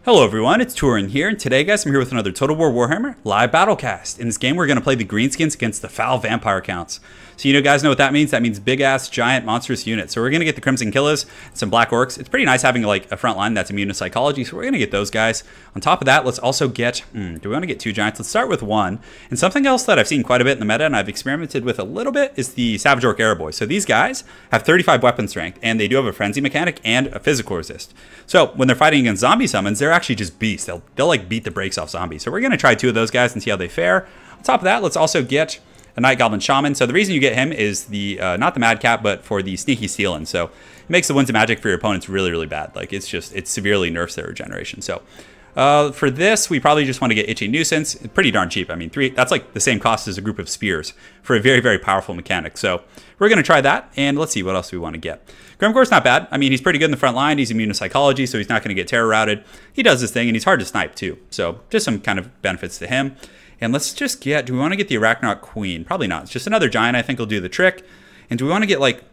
Hello everyone, it's Turin here, and today guys I'm here with another Total War Warhammer live battlecast. In this game we're going to play the Greenskins against the foul vampire counts. So you guys know what that means? That means big ass, giant, monstrous units. So we're going to get the Crimson Killers, some Black Orcs. It's pretty nice having like a front line that's immune to psychology, so we're going to get those guys. On top of that, let's also get, do we want to get two giants? Let's start with one. And something else that I've seen quite a bit in the meta and I've experimented with a little bit is the Savage Orc Arrow Boys. So these guys have 35 weapon strength and they do have a frenzy mechanic and a physical resist. So when they're fighting against zombie summons, they're actually just beasts. They'll like beat the brakes off zombies. So we're going to try two of those guys and see how they fare. On top of that, let's also get a Night Goblin Shaman. So the reason you get him is the not the Madcap, but for the Sneaky Stealin'. So it makes the Winds of Magic for your opponents really, really bad. Like it severely nerfs their regeneration. So for this, we probably just want to get Itchy Nuisance. It's pretty darn cheap. I mean, that's like the same cost as a group of spears for a very, very powerful mechanic. So we're going to try that, and let's see what else we want to get. Grimgore's not bad. I mean, he's pretty good in the front line. He's immune to psychology, so he's not going to get terror routed. He does his thing, and he's hard to snipe too. So just some kind of benefits to him. And let's just get, do we want to get the Arachnoid Queen? Probably not. It's just another giant. I think will do the trick. And do we want to get like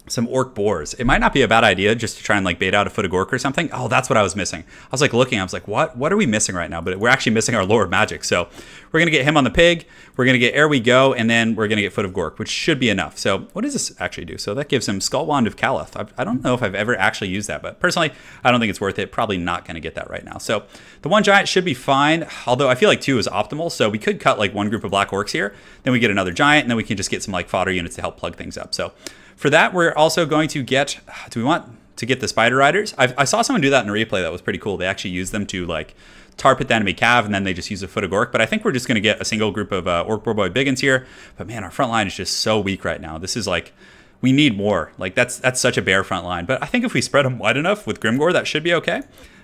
some Orc Boars? It might not be a bad idea just to try and like bait out a Foot of Gork or something. Oh, that's what I was missing. I was like looking, I was like, what are we missing right now? But we're actually missing our Lord of Magic. So we're going to get him on the pig. We're going to get Ere We Go, and then we're going to get Foot of Gork, which should be enough. So what does this actually do? So that gives him Skull Wand of Caliph. I don't know if I've ever actually used that, but personally, I don't think it's worth it. Probably not going to get that right now. So the one giant should be fine, although I feel like two is optimal. So we could cut like one group of Black Orcs here, then we get another giant, and then we can just get some like fodder units to help plug things up. So for that, we're also going to get, do we want to get the Spider Riders? I saw someone do that in a replay that was pretty cool. They actually use them to like tar pit the enemy cav, and then they just use a Foot of Gork. But I think we're just going to get a single group of Orc Boar Boy Biggins here. But man, our front line is just so weak right now. This is like, we need more. Like that's such a bare front line. But I think if we spread them wide enough with Grimgore, that should be okay.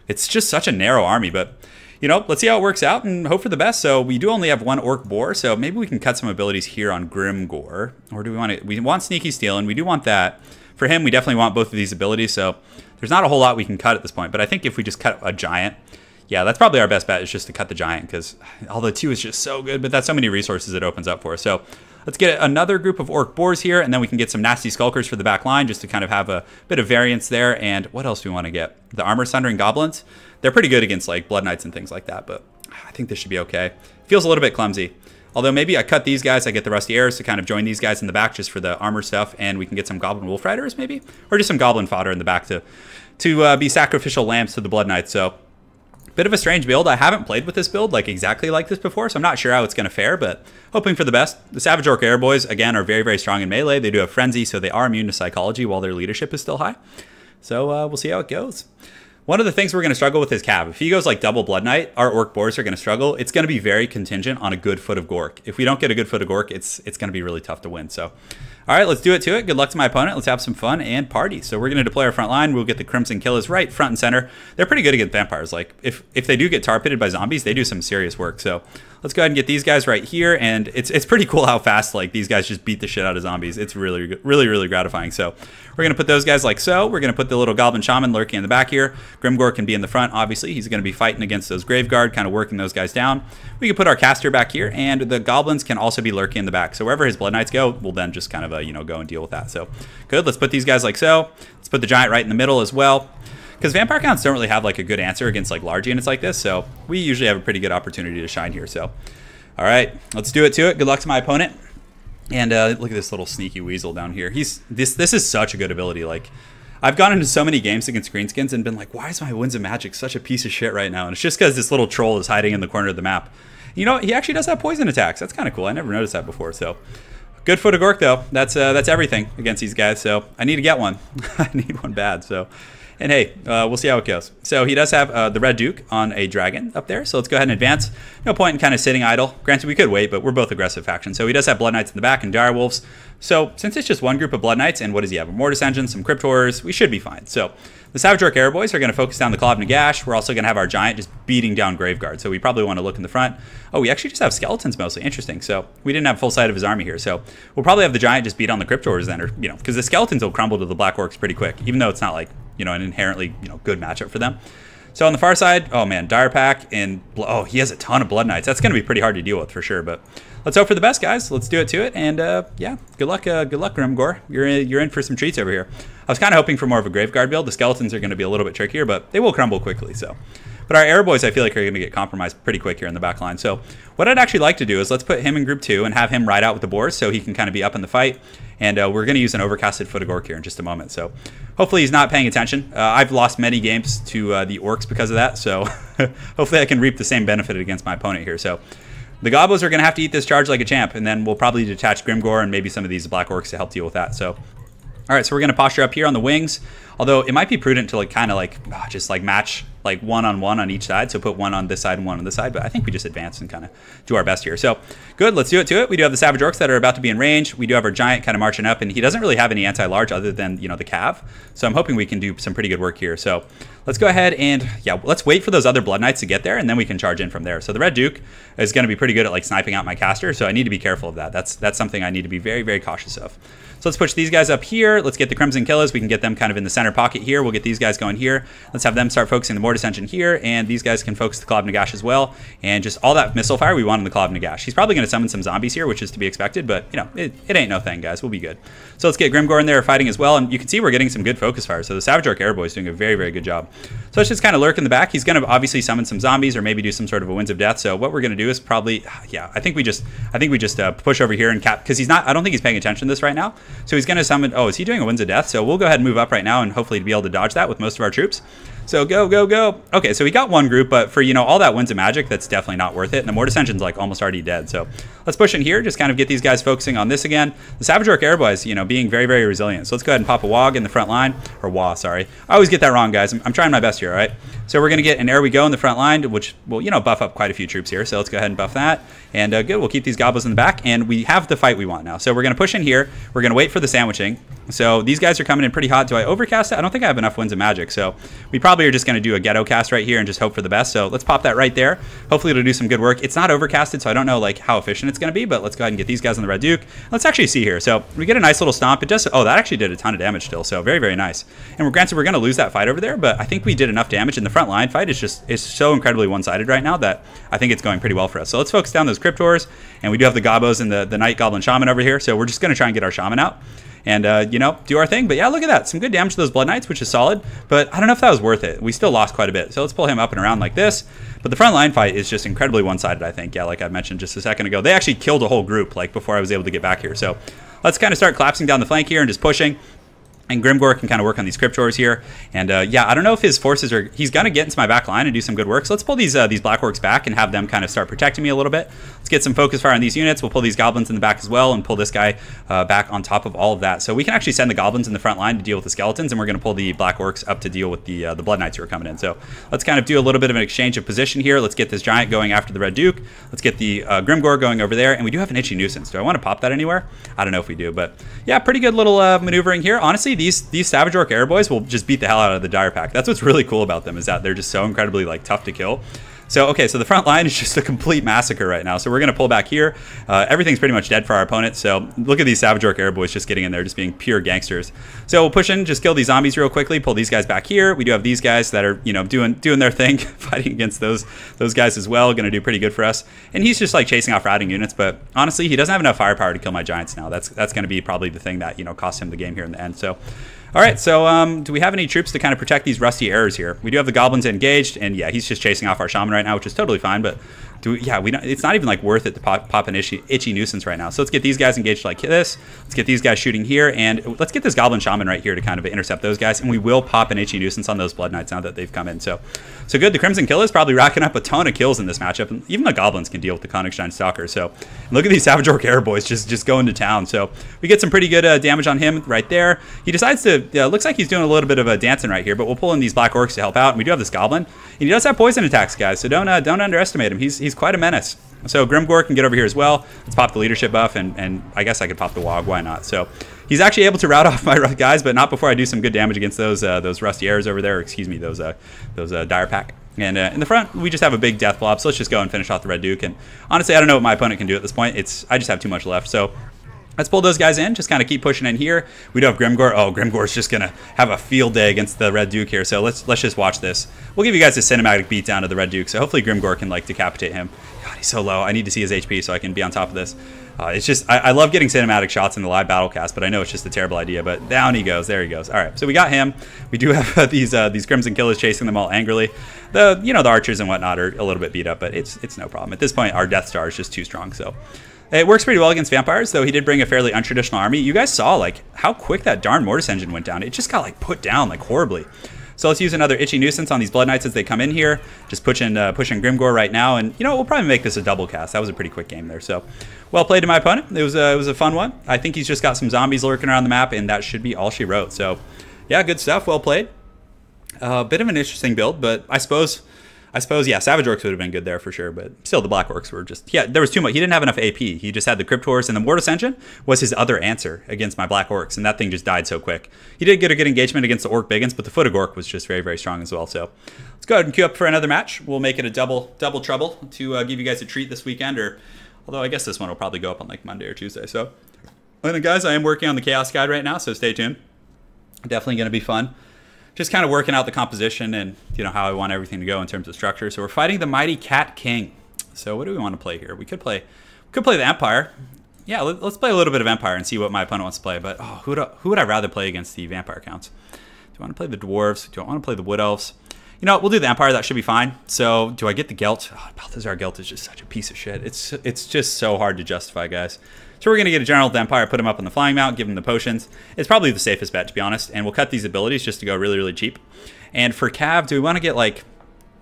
It's just such a narrow army, but you know, let's see how it works out and hope for the best. So we do only have one Orc Boar, so maybe we can cut some abilities here on Grimgore. Or do we want to, we want Sneaky Stealin', we do want that. For him, we definitely want both of these abilities, so there's not a whole lot we can cut at this point. But I think if we just cut a giant, yeah, that's probably our best bet, is just to cut the giant, because although 2 is just so good, but that's so many resources it opens up for us. So let's get another group of Orc Boars here, and then we can get some nasty Skulkers for the back line, just to kind of have a bit of variance there. And what else do we want to get? The Armor Sundering Goblins. They're pretty good against like Blood Knights and things like that, but I think this should be okay. Feels a little bit clumsy. Although maybe I cut these guys, I get the Rusty Arrows to kind of join these guys in the back just for the armor stuff, and we can get some Goblin Wolf Riders maybe? Or just some Goblin fodder in the back to be sacrificial lambs to the Blood Knights. So bit of a strange build. I haven't played with this build like exactly like this before, so I'm not sure how it's going to fare, but hoping for the best. The Savage Orc Arrow Boys, again, are very, very strong in melee. They do have Frenzy, so they are immune to psychology while their leadership is still high. So we'll see how it goes. One of the things we're going to struggle with is cav. If he goes like double Blood Knight, our Orc Boars are going to struggle. It's going to be very contingent on a good Foot of Gork. If we don't get a good Foot of Gork, it's going to be really tough to win. So, all right, let's do it to it. Good luck to my opponent. Let's have some fun and party. So we're going to deploy our front line. We'll get the Crimson Killers right front and center. They're pretty good against vampires. Like if they do get tar pitted by zombies, they do some serious work. So let's go ahead and get these guys right here. And it's pretty cool how fast like these guys just beat the shit out of zombies. It's really, really, really gratifying. So we're going to put those guys like so. We're going to put the little Goblin Shaman lurking in the back here. Grimgore can be in the front, obviously. He's going to be fighting against those Graveguard, kind of working those guys down. We can put our caster back here, and the Goblins can also be lurking in the back. So wherever his Blood Knights go, we'll then just kind of, go and deal with that. So good. Let's put these guys like so. Let's put the giant right in the middle as well, because vampire counts don't really have like a good answer against like large units like this. So we usually have a pretty good opportunity to shine here. So all right, let's do it to it. Good luck to my opponent. And look at this little sneaky weasel down here. This is such a good ability. Like, I've gone into so many games against Greenskins and been like, why is my Winds of Magic such a piece of shit right now? And it's just because this little troll is hiding in the corner of the map. You know, he actually does have poison attacks. That's kind of cool. I never noticed that before. So good Foot of Gork though. That's everything against these guys. So I need to get one. I need one bad. So. And hey, we'll see how it goes. So he does have the Red Duke on a dragon up there. So let's go ahead and advance. No point in kind of sitting idle. Granted, we could wait, but we're both aggressive factions. So he does have Blood Knights in the back and Dire Wolves. So since it's just one group of Blood Knights, and what does he have? A Mortis Engine, some Crypt Horrors, we should be fine. So the Savage Orc Arrow Boys are going to focus down the Claw of Nagash. We're also going to have our Giant just beating down Graveguard. So we probably want to look in the front. Oh, we actually just have skeletons mostly. Interesting. So we didn't have full sight of his army here. So we'll probably have the Giant just beat on the Crypt Horrors then, or, because the skeletons will crumble to the Black Orcs pretty quick, even though it's not like, an inherently, good matchup for them. So on the far side, oh man, Dire Pack and, oh, he has a ton of Blood Knights. That's going to be pretty hard to deal with for sure, but let's hope for the best, guys. Let's do it to it, and yeah, good luck, Grimgore. You're in for some treats over here. I was kind of hoping for more of a Graveguard build. The skeletons are going to be a little bit trickier, but they will crumble quickly, so But our air boys, I feel like, are going to get compromised pretty quick here in the back line. So what I'd actually like to do is let's put him in group 2 and have him ride out with the boars so he can kind of be up in the fight. And we're going to use an overcasted foot of orc here in just a moment. So hopefully he's not paying attention. I've lost many games to the orcs because of that. So hopefully I can reap the same benefit against my opponent here. So the gobos are going to have to eat this charge like a champ. And then we'll probably detach Grimgor and maybe some of these black orcs to help deal with that. So all right, so we're going to posture up here on the wings. Although it might be prudent to like kind of like just like match like one-on-one on each side. So put one on this side and one on this side. But I think we just advance and kind of do our best here. So good, let's do it to it. We do have the Savage Orcs that are about to be in range. We do have our Giant kind of marching up. And he doesn't really have any anti-large other than, you know, the Cav. So I'm hoping we can do some pretty good work here. So let's go ahead and, yeah, let's wait for those other Blood Knights to get there. And then we can charge in from there. So the Red Duke is going to be pretty good at like sniping out my caster. So I need to be careful of that. That's something I need to be very, very cautious of. So let's push these guys up here. Let's get the Crimson Killers. We can get them kind of in the center pocket here. We'll get these guys going here. Let's have them start focusing the Mortis Engine here. And these guys can focus the Claw of Nagash as well. And just all that missile fire we want on the Claw of Nagash. He's probably going to summon some zombies here, which is to be expected. But, you know, it ain't no thing, guys. We'll be good. So let's get Grimgor in there fighting as well. And you can see we're getting some good focus fire. So the Savage Orc Airboy is doing a very, very good job. So let's just kind of lurk in the back. He's going to obviously summon some zombies or maybe do some sort of a Winds of Death. So what we're going to do is probably, yeah, I think we just push over here and cap, because he's not, I don't think he's paying attention to this right now. So he's going to summon, oh, is he doing a Winds of Death? So we'll go ahead and move up right now and hopefully be able to dodge that with most of our troops. So go, go, go. Okay, so we got one group, but for, you know, all that Winds of Magic, that's definitely not worth it. And the Mortis Engine's like almost already dead. So let's push in here, just kind of get these guys focusing on this again. The Savage Orc Airboys, you know, being very, very resilient. So let's go ahead and pop a Wog in the front line, or Wah, sorry. I always get that wrong, guys. I'm trying my best here, all right? So we're going to get an Ere We Go in the front line, which will, you know, buff up quite a few troops here. So let's go ahead and buff that. And good, we'll keep these Goblins in the back. And we have the fight we want now. So we're going to push in here. We're going to wait for the sandwiching. So these guys are coming in pretty hot. Do I overcast it? I don't think I have enough Winds of Magic. So we probably are just going to do a Ghetto cast right here and just hope for the best. So let's pop that right there. Hopefully it'll do some good work. It's not overcasted, so I don't know like how efficient it's going to be, but let's go ahead and get these guys on the Red Duke. Let's actually see here. So we get a nice little stomp. It does, oh, that actually did a ton of damage still. So very, very nice. And granted, we're going to lose that fight over there, but I think we did enough damage in the front line fight. It's so incredibly one-sided right now that I think it's going pretty well for us. So let's focus down those Cryptors. And we do have the Gobos and the Night Goblin Shaman over here. So we're just going to try and get our Shaman out. And, you know, do our thing. But yeah, look at that. Some good damage to those Blood Knights, which is solid. But I don't know if that was worth it. We still lost quite a bit. So let's pull him up and around like this. But the front line fight is just incredibly one-sided, I think. Yeah, like I mentioned just a second ago. They actually killed a whole group, like, before I was able to get back here. So let's kind of start collapsing down the flank here and just pushing. And Grimgor can kind of work on these Cryptors here. And yeah, I don't know if his forces are... He's going to get into my back line and do some good work. So let's pull these Black Orcs back and have them kind of start protecting me a little bit. Let's get some focus fire on these units. We'll pull these Goblins in the back as well and pull this guy back on top of all of that. So we can actually send the Goblins in the front line to deal with the Skeletons, and we're going to pull the Black Orcs up to deal with the Blood Knights who are coming in. So let's kind of do a little bit of an exchange of position here. Let's get this Giant going after the Red Duke. Let's get the Grimgor going over there. And we do have an Itchy Nuisance. Do I want to pop that anywhere? I don't know if we do, but yeah, pretty good little maneuvering here. Honestly, these Savage Orc Airboys will just beat the hell out of the Dire Pack. That's what's really cool about them, is that they're just so incredibly like tough to kill. So, okay, so the front line is just a complete massacre right now. So we're going to pull back here. Everything's pretty much dead for our opponent. So look at these Savage Orc Airboys just getting in there, just being pure gangsters. So we'll push in, just kill these zombies real quickly, pull these guys back here. We do have these guys that are, you know, doing their thing, fighting against those guys as well. Going to do pretty good for us. And he's just like chasing off routing units. But honestly, he doesn't have enough firepower to kill my Giants now. That's going to be probably the thing that, you know, cost him the game here in the end. So... All right, so do we have any troops to kind of protect these rusty errors here? We do have the Goblins engaged, and yeah, he's just chasing off our Shaman right now, which is totally fine, but it's not even like worth it to pop an itchy Nuisance right now. So let's get these guys engaged like this. Let's get these guys shooting here, and let's get this Goblin Shaman right here to kind of intercept those guys, and we will pop an Itchy Nuisance on those Blood Knights now that they've come in. So good. The Crimson Kill is probably racking up a ton of kills in this matchup, and even the Goblins can deal with the Conic Shine Stalker. So look at these Savage Orc Airboys just going to town. So we get some pretty good damage on him right there. He decides to, looks like he's doing a little bit of a dancing right here, but we'll pull in these Black Orcs to help out. And we do have this Goblin, and he does have poison attacks, guys, so don't underestimate him. He's quite a menace. So Grimgor can get over here as well. Let's pop the leadership buff, and I guess I could pop the Wog. Why not? So he's actually able to rout off my guys, but not before I do some good damage against those rusty airs over there. Or excuse me, those Dire Pack. And in the front, we just have a big death blob. So let's just go and finish off the Red Duke. And honestly, I don't know what my opponent can do at this point. I just have too much left. So let's pull those guys in, just kind of keep pushing in here. We do have Grimgor. Oh, Grimgor's just going to have a field day against the Red Duke here. So let's just watch this. We'll give you guys a cinematic beatdown of the Red Duke. So hopefully Grimgor can, like, decapitate him. God, he's so low. I need to see his HP so I can be on top of this. It's just, I love getting cinematic shots in the live Battlecast, but I know it's just a terrible idea. But down he goes. There he goes. All right, so we got him. We do have these Crimson Killers chasing them all angrily. The archers and whatnot are a little bit beat up, but it's no problem. At this point, our Death Star is just too strong, so... It works pretty well against vampires, though he did bring a fairly untraditional army. You guys saw, like, how quick that darn Mortis engine went down. It just got, like, put down, like, horribly. So let's use another Itchy Nuisance on these Blood Knights as they come in here. Just pushing Grimgore right now. And, we'll probably make this a double cast. That was a pretty quick game there. So, well played to my opponent. It was a fun one. I think he's just got some zombies lurking around the map, and that should be all she wrote. So, yeah, good stuff. Well played. Bit of an interesting build, but I suppose, yeah, Savage Orcs would have been good there for sure, but still the Black Orcs were just, yeah, there was too much. He didn't have enough AP. He just had the Crypt Horrors, and the Mortis Engine was his other answer against my Black Orcs, and that thing just died so quick. He did get a good engagement against the Orc Biggins, but the Foot of Orc was just very, very strong as well. So let's go ahead and queue up for another match. We'll make it a double trouble to give you guys a treat this weekend, or although I guess this one will probably go up on like Monday or Tuesday. So, and then guys, I am working on the Chaos Guide right now, so stay tuned. Definitely going to be fun. Just kind of working out the composition and, how I want everything to go in terms of structure. So we're fighting the Mighty Cat King. So what do we want to play here? We could play the Empire. Yeah, let's play a little bit of Empire and see what my opponent wants to play. But who would I rather play against the Vampire counts? Do I want to play the Dwarves? Do I want to play the Wood Elves? We'll do the Empire. That should be fine. So do I get the Gelt? Oh, Balthazar Gelt is just such a piece of shit. It's just so hard to justify, guys. So we're going to get a General of the Empire, put him up on the flying mount, give him the potions. It's probably the safest bet, to be honest. And we'll cut these abilities just to go really, really cheap. And for Cav, do we want to get like...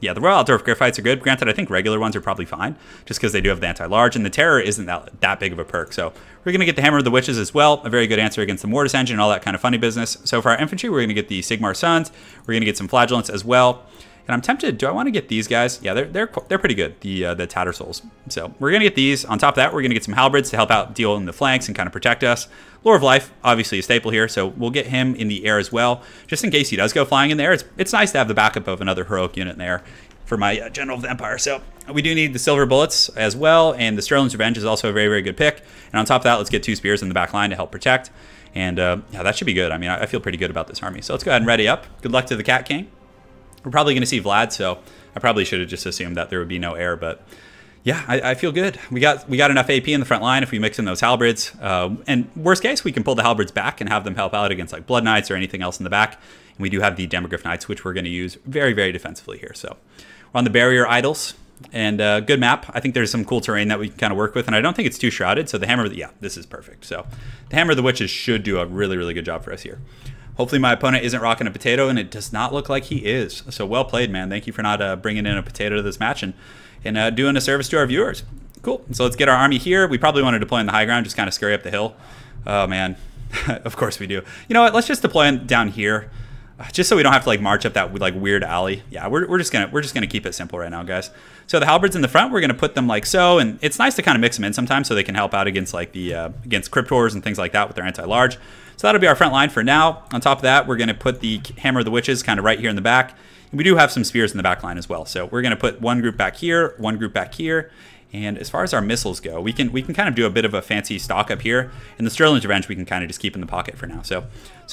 Yeah, the Royal Altdorf Griffites are good. Granted, I think regular ones are probably fine, just because they do have the anti-large. And the Terror isn't that big of a perk. So we're going to get the Hammer of the Witches as well. A very good answer against the Mortis Engine and all that kind of funny business. So for our infantry, we're going to get the Sigmar Sons. We're going to get some Flagellants as well. And I'm tempted, do I want to get these guys? Yeah, they're pretty good, the Tattersouls. So we're going to get these. On top of that, we're going to get some Halberds to help out deal in the flanks and kind of protect us. Lore of Life, obviously a staple here, so we'll get him in the air as well, just in case he does go flying in there. It's nice to have the backup of another heroic unit in there for my General of the Empire. So we do need the Silver Bullets as well, and the Sterling's Revenge is also a very, very good pick. And on top of that, let's get 2 spears in the back line to help protect. And yeah, that should be good. I mean, I feel pretty good about this army. So let's go ahead and ready up. Good luck to the Cat King. We're probably going to see Vlad, so I probably should have just assumed that there would be no air, but yeah, I feel good. We got enough AP in the front line if we mix in those Halberds. And worst case, we can pull the Halberds back and have them help out against like Blood Knights or anything else in the back. And we do have the Demogryph Knights, which we're going to use very, very defensively here. So we're on the Barrier Idols, and good map. I think there's some cool terrain that we can kind of work with, and I don't think it's too shrouded. So the Hammer, yeah, this is perfect. So the Hammer of the Witches should do a really, really good job for us here. Hopefully my opponent isn't rocking a potato, and it does not look like he is. So well played, man. Thank you for not bringing in a potato to this match and doing a service to our viewers. Cool. So let's get our army here. We probably want to deploy in the high ground, just kind of scurry up the hill. Oh, man. Of course we do. You know what? Let's just deploy down here, just so we don't have to like march up that like weird alley. Yeah, we're just gonna keep it simple right now, guys. So the Halberds in the front, we're gonna put them like so, and it's nice to kind of mix them in sometimes so they can help out against like the against Crypt Horrors and things like that with their anti-large. So that'll be our front line for now. On top of that, we're gonna put the Hammer of the Witches kind of right here in the back. And we do have some spears in the back line as well. So we're gonna put one group back here, one group back here. And as far as our missiles go, we can kind of do a bit of a fancy stock up here. And the Sterling's Revenge we can kind of just keep in the pocket for now. So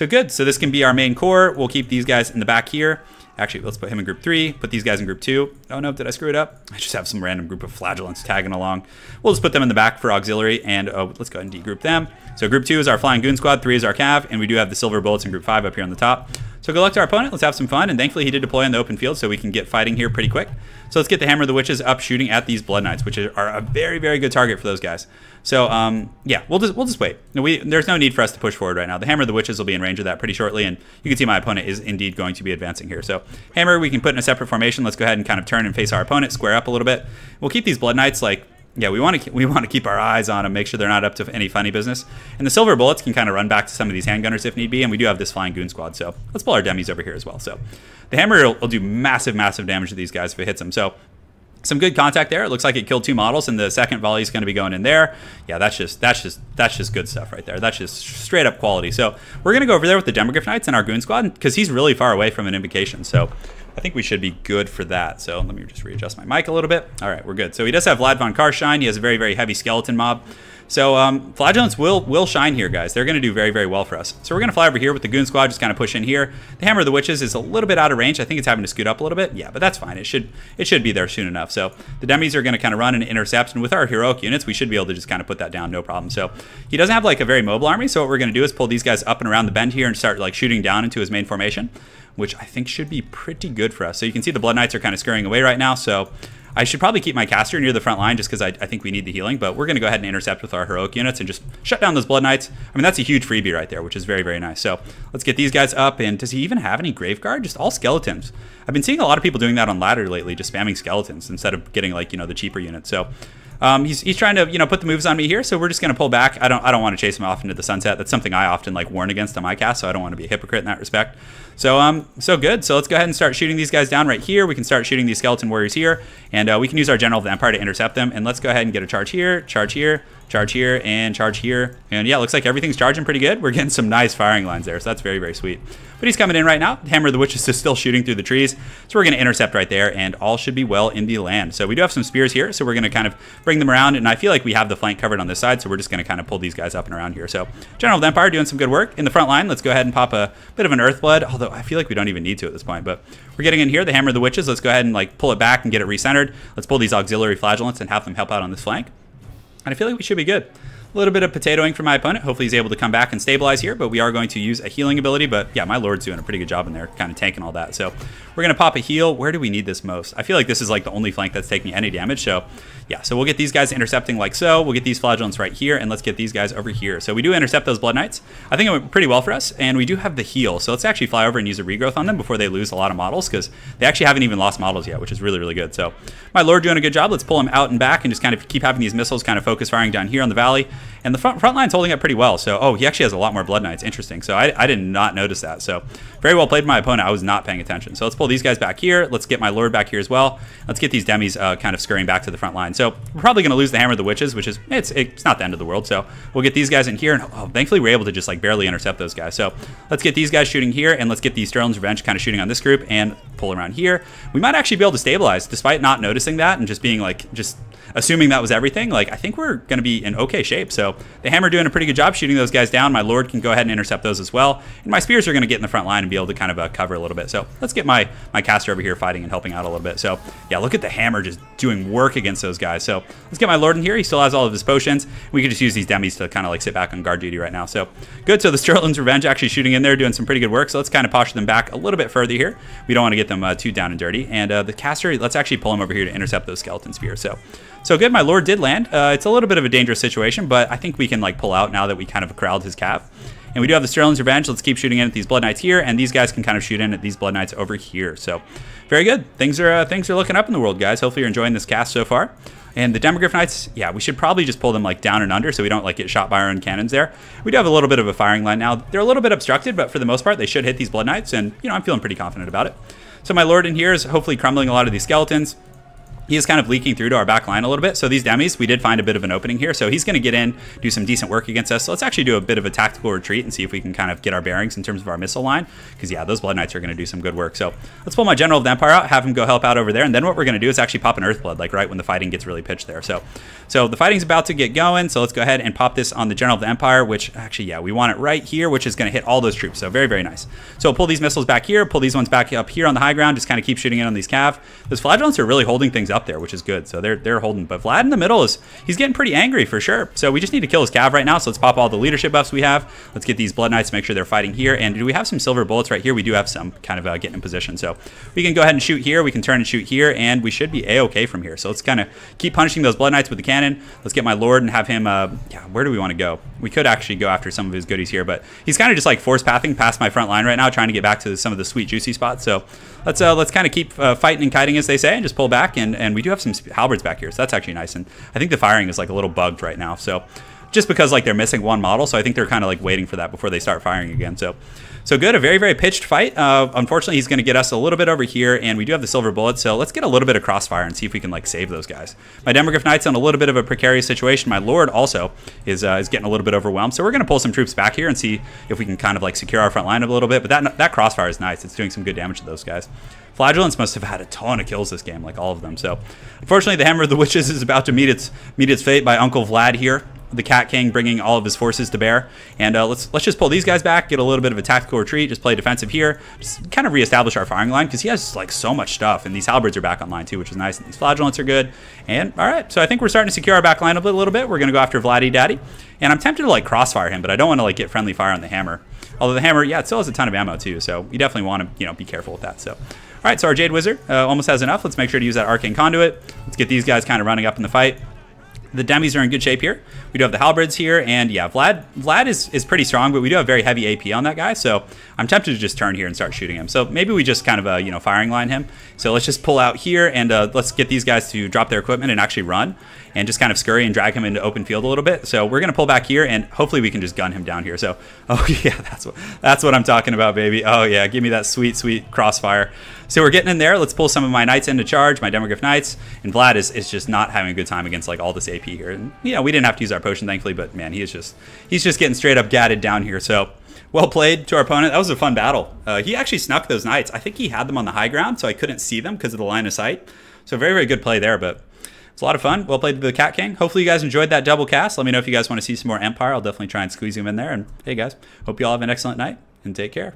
good. So this can be our main core. We'll keep these guys in the back here. Actually, let's put him in group 3, put these guys in group 2. Oh no, did I screw it up? I just have some random group of Flagellants tagging along. We'll just put them in the back for auxiliary, and let's go ahead and degroup them. So group 2 is our Flying Goon Squad, 3 is our Cav, and we do have the Silver Bullets in group 5 up here on the top. So good luck to our opponent. Let's have some fun, and thankfully he did deploy in the open field so we can get fighting here pretty quick. So let's get the Hammer of the Witches up shooting at these Blood Knights, which are a very, very good target for those guys. So yeah, we'll just wait. There's no need for us to push forward right now. The Hammer of the Witches will be in range of that pretty shortly, and you can see my opponent is indeed going to be advancing here. So Hammer we can put in a separate formation. Let's go ahead and kind of turn and face our opponent, square up a little bit. We'll keep these Blood Knights like, yeah, we want to keep our eyes on them, make sure they're not up to any funny business. And the Silver Bullets can kind of run back to some of these handgunners if need be, and we do have this Flying Goon Squad. So let's pull our demis over here as well. So the Hammer will do massive, massive damage to these guys if it hits them. So some good contact there. It looks like it killed 2 models, and the second volley is going to be going in there. Yeah, that's just good stuff right there. That's just straight up quality. So we're going to go over there with the Demogryph Knights and our Goon Squad because he's really far away from an invocation. So I think we should be good for that. So let me just readjust my mic a little bit. All right, we're good. So he does have Vlad von Karstein. He has a very, very heavy skeleton mob. So Flagellants will shine here, guys. They're going to do very, very well for us. So we're going to fly over here with the Goon Squad, just kind of push in here. The Hammer of the Witches is a little bit out of range. I think it's having to scoot up a little bit. Yeah, but that's fine. It should be there soon enough. So the Demis are going to kind of run and intercept, and with our heroic units, we should be able to just kind of put that down, no problem. So he doesn't have like a very mobile army, so what we're going to do is pull these guys up and around the bend here and start like shooting down into his main formation, which I think should be pretty good for us. So you can see the Blood Knights are kind of scurrying away right now, so I should probably keep my caster near the front line just because I think we need the healing, but we're going to go ahead and intercept with our heroic units and just shut down those Blood Knights. I mean, that's a huge freebie right there, which is very, very nice. So let's get these guys up, and does he even have any Graveguard? Just all skeletons. I've been seeing a lot of people doing that on ladder lately, just spamming skeletons instead of getting like, the cheaper units. So he's trying to, put the moves on me here, so we're just going to pull back. I don't want to chase him off into the sunset. That's something I often like warn against on my cast, so I don't want to be a hypocrite in that respect. So so good. So let's go ahead and start shooting these guys down right here. We can start shooting these skeleton warriors here, and we can use our General of the Empire to intercept them. And let's go ahead and get a charge here, charge here, charge here, and charge here. And yeah, it looks like everything's charging pretty good. We're getting some nice firing lines there, so that's very, very sweet. But he's coming in right now. The Hammer of the Witches is still shooting through the trees, so we're going to intercept right there, and all should be well in the land. So we do have some spears here, so we're going to kind of bring them around, and I feel like we have the flank covered on this side, so we're just going to kind of pull these guys up and around here. So General of the Empire doing some good work. In the front line, let's go ahead and pop a bit of an Earthblood, although I feel like we don't even need to at this point, but we're getting in here. The Hammer of the Witches, let's go ahead and like pull it back and get it recentered. Let's pull these auxiliary flagellants and have them help out on this flank, and I feel like we should be good. A little bit of potatoing for my opponent. Hopefully he's able to come back and stabilize here, but we are going to use a healing ability. But yeah, my Lord's doing a pretty good job in there, kind of tanking all that. So we're going to pop a heal. Where do we need this most? I feel like this is like the only flank that's taking any damage. So yeah, so we'll get these guys intercepting like so. We'll get these flagellants right here, and let's get these guys over here. So we do intercept those Blood Knights. I think it went pretty well for us, and we do have the heal. So let's actually fly over and use a regrowth on them before they lose a lot of models, because they actually haven't even lost models yet, which is really, really good. So my Lord doing a good job. Let's pull him out and back and just kind of keep having these missiles kind of focus firing down here on the valley. And the front line's holding up pretty well. So, oh, he actually has a lot more Blood Knights. Interesting. So I did not notice that. So very well played by my opponent. I was not paying attention. So let's pull these guys back here. Let's get my Lord back here as well. Let's get these Demis kind of scurrying back to the front line. So we're probably going to lose the Hammer of the Witches, which is, it's not the end of the world. So we'll get these guys in here. And thankfully we're able to just like barely intercept those guys. So let's get these guys shooting here, and let's get these Sterling's Revenge kind of shooting on this group and pull around here. We might actually be able to stabilize despite not noticing that and just being like, just assuming that was everything. Like, I think we're going to be in okay shape. So the Hammer doing a pretty good job shooting those guys down. My Lord can go ahead and intercept those as well. And my spears are going to get in the front line and be able to kind of cover a little bit. So let's get my caster over here fighting and helping out a little bit. So yeah, look at the Hammer just doing work against those guys. So let's get my Lord in here. He still has all of his potions. We can just use these Demis to kind of like sit back on guard duty right now. So good. So the Sterling's Revenge actually shooting in there, doing some pretty good work. So let's kind of posture them back a little bit further here. We don't want to get them too down and dirty. And the caster, let's actually pull him over here to intercept those skeleton spears. So good. My Lord did land. It's a little bit of a dangerous situation, but I think we can like pull out now that we kind of corralled his cav. And we do have the Sterling's Revenge. Let's keep shooting in at these Blood Knights here, and these guys can kind of shoot in at these Blood Knights over here. So very good. Things are looking up in the world, guys. Hopefully you're enjoying this cast so far. And the Demogryph Knights, yeah, we should probably just pull them like down and under so we don't like get shot by our own cannons there. We do have a little bit of a firing line now. They're a little bit obstructed, but for the most part, they should hit these Blood Knights, and I'm feeling pretty confident about it. So my Lord in here is hopefully crumbling a lot of these skeletons. He is kind of leaking through to our back line a little bit. So these Demis, we did find a bit of an opening here. So he's going to get in, do some decent work against us. So let's actually do a bit of a tactical retreat and see if we can kind of get our bearings in terms of our missile line. Because yeah, those Blood Knights are going to do some good work. So let's pull my General of the Empire out, have him go help out over there. And then what we're going to do is actually pop an Earthblood, like right when the fighting gets really pitched there. So the fighting's about to get going. So let's go ahead and pop this on the General of the Empire, which actually, yeah, we want it right here, which is going to hit all those troops. So very, very nice. So we'll pull these missiles back here, pull these ones back up here on the high ground, just kind of keep shooting in on these cav. Those flagellants are really holding things up there, which is good. So they're holding, but Vlad in the middle he's getting pretty angry for sure. So we just need to kill his cav right now. So let's pop all the leadership buffs we have. Let's get these Blood Knights, make sure they're fighting here. And do we have some silver bullets right here? We do have some kind of getting in position. So we can go ahead and shoot here. We can turn and shoot here, and we should be a-okay from here. So let's kind of keep punishing those Blood Knights with the cannon. Let's get my Lord and have him, yeah, where do we want to go? We could actually go after some of his goodies here, but he's kind of just like force pathing past my front line right now, trying to get back to some of the sweet juicy spots. So let's kind of keep fighting and kiting, as they say, and just pull back. And we do have some halberds back here, so that's actually nice. And I think the firing is like a little bugged right now. So just because like they're missing one model, so I think they're kind of like waiting for that before they start firing again. So good, a very, very pitched fight. Unfortunately, he's going to get us a little bit over here, and we do have the silver bullets, so let's get a little bit of crossfire and see if we can like save those guys. My Demogryph Knight's in a little bit of a precarious situation. My Lord also is getting a little bit overwhelmed, so we're going to pull some troops back here and see if we can kind of like secure our front line a little bit. But that crossfire is nice. It's doing some good damage to those guys. Flagellants must have had a ton of kills this game, like all of them. So unfortunately, the Hammer of the Witches is about to meet its fate by Uncle Vlad here. the Cat King bringing all of his forces to bear. And let's just pull these guys back, get a little bit of a tactical retreat, just play defensive here, just kind of reestablish our firing line because he has like so much stuff. And these halberds are back online too, which is nice. And these flagellants are good. And all right, so I think we're starting to secure our back line a little bit. We're going to go after Vladdy Daddy. And I'm tempted to like crossfire him, but I don't want to like get friendly fire on the hammer. Although the hammer, yeah, it still has a ton of ammo too. So you definitely want to, you know, be careful with that. So. All right, so our Jade Wizard almost has enough. Let's make sure to use that Arcane Conduit. Let's get these guys kind of running up in the fight. The demis are in good shape here. We do have the halberds here, and yeah, Vlad is pretty strong, but we do have very heavy AP on that guy, so I'm tempted to just turn here and start shooting him. So maybe we just kind of, you know, firing line him. So let's just pull out here, and let's get these guys to drop their equipment and actually run, and just kind of scurry and drag him into open field a little bit. So we're going to pull back here, and hopefully we can just gun him down here. So, oh yeah, that's what I'm talking about, baby. Oh yeah, give me that sweet, sweet crossfire. So we're getting in there. Let's pull some of my knights into charge, my Demogryph knights, and Vlad is just not having a good time against like all this AP here. And yeah, we didn't have to use our potion, thankfully, but man, he's just getting straight up gadded down here. So well played to our opponent. That was a fun battle. He actually snuck those knights. I think he had them on the high ground, so I couldn't see them because of the line of sight. So very, very good play there, but it's a lot of fun. Well played to the Cat King. Hopefully you guys enjoyed that double cast. Let me know if you guys want to see some more Empire. I'll definitely try and squeeze him in there. And hey guys, hope you all have an excellent night and take care.